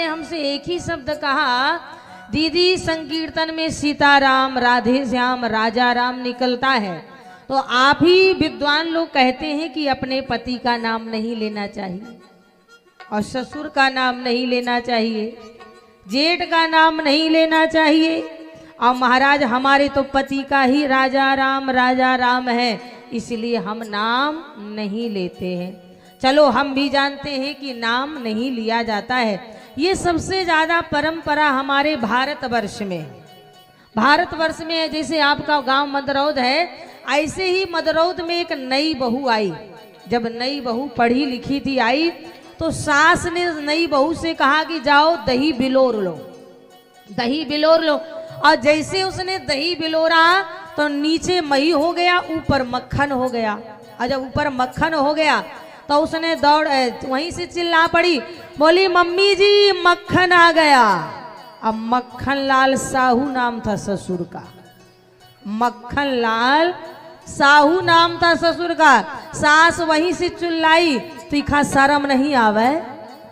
हमसे एक ही शब्द कहा, दीदी संकीर्तन में सीताराम राधे श्याम राजा राम निकलता है, तो आप ही विद्वान लोग कहते हैं कि अपने पति का नाम नहीं लेना चाहिए और ससुर का नाम नहीं लेना चाहिए, जेठ का नाम नहीं लेना चाहिए। और महाराज हमारे तो पति का ही राजा राम है, इसलिए हम नाम नहीं लेते हैं। चलो हम भी जानते हैं कि नाम नहीं लिया जाता है। ये सबसे ज्यादा परंपरा हमारे भारतवर्ष में है। भारतवर्ष में जैसे आपका गांव मदरौद है, ऐसे ही मदरौद में एक नई बहू आई। जब नई बहू पढ़ी लिखी थी आई, तो सास ने नई बहू से कहा कि जाओ दही बिलोर लो, दही बिलोर लो। और जैसे उसने दही बिलोरा तो नीचे मही हो गया, ऊपर मक्खन हो गया। और जब ऊपर मक्खन हो गया तो उसने दौड़ वहीं से चिल्ला पड़ी, बोली मम्मी जी मक्खन आ गया। अब मक्खन लाल साहू नाम था ससुर का, मक्खन लाल साहू नाम था ससुर का। सास वहीं से चिल्लाई, तीखा शर्म नहीं आवे,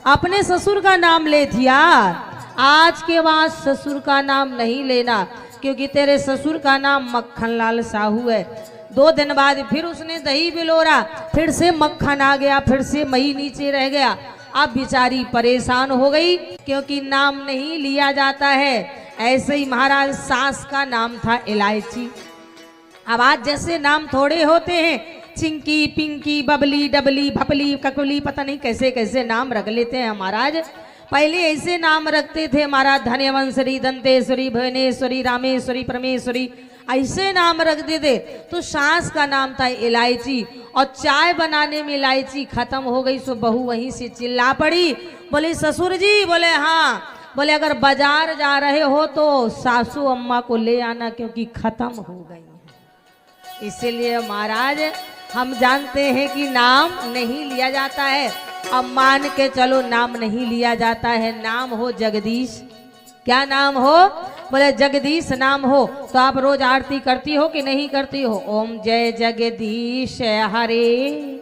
अपने ससुर का नाम ले दिया। आज के बाद ससुर का नाम नहीं लेना, क्योंकि तेरे ससुर का नाम मक्खन लाल साहू है। 2 दिन बाद फिर उसने दही बिलोरा, फिर से मक्खन आ गया, फिर से मही नीचे रह गया। अब बेचारी परेशान हो गई, क्योंकि नाम नहीं लिया जाता है। ऐसे ही महाराज सास का नाम था इलायची। अब आज जैसे नाम थोड़े होते हैं, चिंकी पिंकी बबली डबली भपली ककली, पता नहीं कैसे कैसे नाम रख लेते हैं महाराज। पहले ऐसे नाम रखते थे महाराज, धन्यवंशरी दंतेश्वरी भुवनेश्वरी रामेश्वरी परमेश्वरी, ऐसे नाम रख देते। तो सास का नाम था इलायची, और चाय बनाने में इलायची खत्म हो गई, सो बहू वहीं से चिल्ला पड़ी, बोले ससुर जी। बोले हाँ। बोले अगर बाजार जा रहे हो तो सासू अम्मा को ले आना, क्योंकि खत्म हो गई है। इसीलिए महाराज हम जानते हैं कि नाम नहीं लिया जाता है। अब मान के चलो नाम नहीं लिया जाता है, नाम हो जगदीश। क्या नाम हो? बोले जगदीश नाम हो। तो आप रोज आरती करती हो कि नहीं करती हो? ओम जय जगदीश हरे।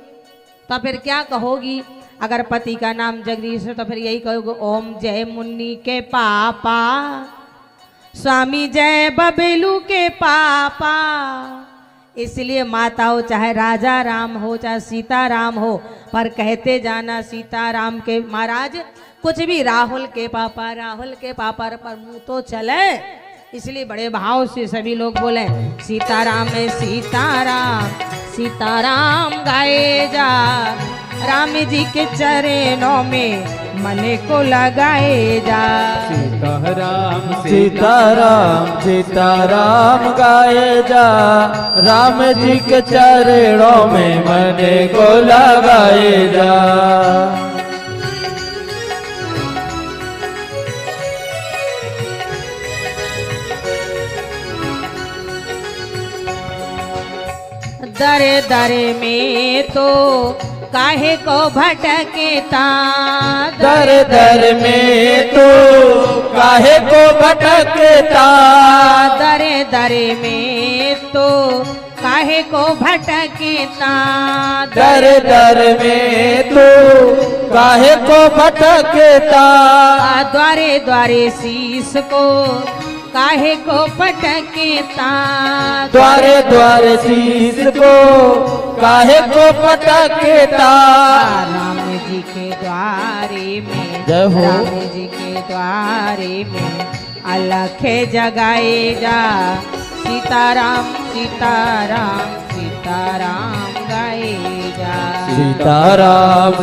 तो फिर क्या कहोगी? अगर पति का नाम जगदीश है तो फिर यही कहोगे, ओम जय मुन्नी के पापा, स्वामी जय बबेलू के पापा। इसलिए माताओं, चाहे राजा राम हो चाहे सीता राम हो, पर कहते जाना सीता राम के महाराज। कुछ भी राहुल के पापा पर मुंह तो चले, इसलिए बड़े भाव से सभी लोग बोले सीताराम में सीताराम गाए जा, राम जी के चरणों में मन को लगाए जा। सीताराम गाए जा, राम जी के चरणों में मन को लगाए जा। दरे दरे में तो काहे को भटकेता, दर दर में तो काहे को भटकेता, दरे दरे में तो काहे को भटकेता, दर दर में तो काहे को भटकेता, द्वारे द्वारे शीश को काहे को पटकेता, द्वारे द्वारे शीश को काहे को पटकेता। राम जी के द्वारे में, जय हो। राम जी के द्वारे में अलख जगाए जा, सीताराम सीताराम सीताराम गाए जा। सीताराम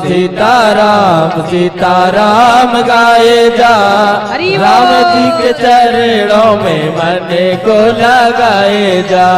सीताराम गाए जा, राम जी के चरणों में मन को लगाए जा।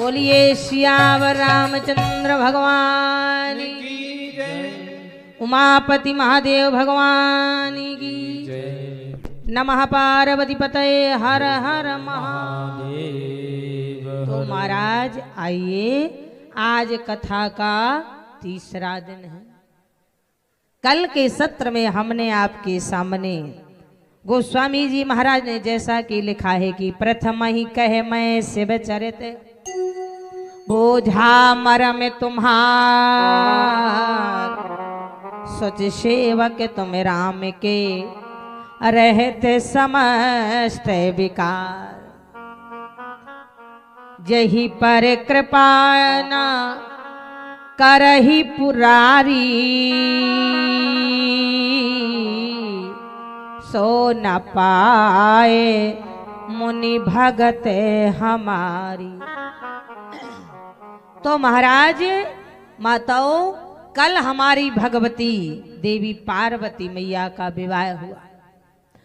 बोलिए सियावर रामचंद्र भगवान की, उमापति महादेव भगवान की, नमः पार्वती पतये हर हर महादेव। तो महाराज आइए, आज कथा का तीसरा दिन है। कल के सत्र में हमने आपके सामने गोस्वामी जी महाराज ने जैसा कि लिखा है कि प्रथम ही कहे मैं शिव चरित बोझा मरम तुम्हार, सोच सेवक तुम राम के रहते समस्त विकार, जही पर कृपा न करही पुरारी, सो न पाए मुनि भगत हमारी। तो महाराज माताओं, कल हमारी भगवती देवी पार्वती मैया का विवाह हुआ,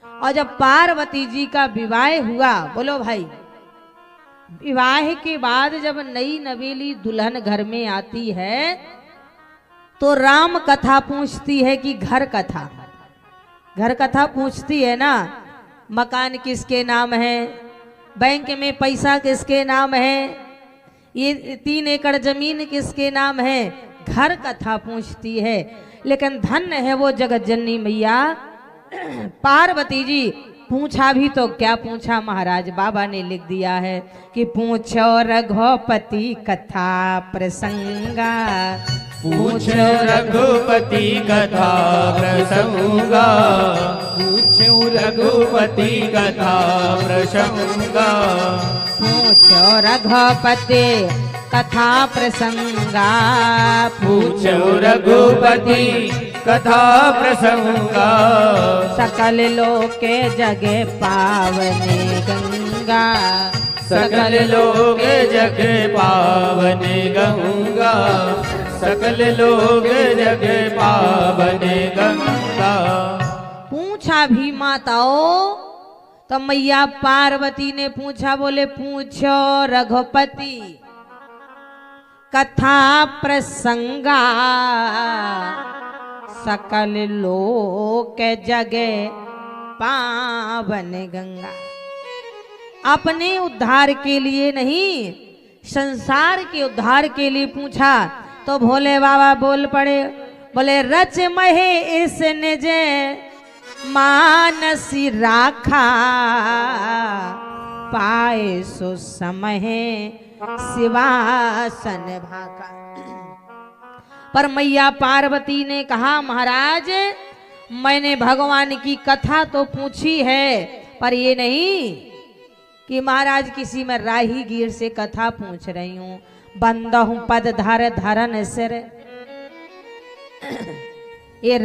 और जब पार्वती जी का विवाह हुआ, बोलो भाई, विवाह के बाद जब नई नवेली दुल्हन घर में आती है तो राम कथा पूछती है कि घर कथा, घर कथा पूछती है ना। मकान किसके नाम है, बैंक में पैसा किसके नाम है, ये 3 एकड़ जमीन किसके नाम है, घर कथा पूछती है। लेकिन धन्य है वो जगत जननी मैया पार्वती जी। पूछा भी तो क्या पूछा, महाराज बाबा ने लिख दिया है कि पूछो रघुपति कथा प्रसंगा, पूछो रघुपति कथा प्रसंगा, पूछो रघुपति कथा प्रसंगा, पूछो रघुपति कथा प्रसंगा, पूछो रघुपति कथा प्रसंगा, सकल लोके जगे पावने गंगा, सकल लोग जग पावन गंगा, सकल लोग जग पावन गंगा। पूछा भी माताओं, तो मैया पार्वती ने पूछा, बोले पूछो रघुपति कथा प्रसंगा, सकल लोक जगे पावन गंगा। अपने उद्धार के लिए नहीं, संसार के उद्धार के लिए पूछा। तो भोले बाबा बोल पड़े, बोले रच महे इस निज मानसी राखा, पाए सो समय शिवासन भाका। पर मैया पार्वती ने कहा, महाराज मैंने भगवान की कथा तो पूछी है, पर ये नहीं कि महाराज किसी में राहीगीर से कथा पूछ रही हूं। बंदा हूं पद धर धरन सिर, ये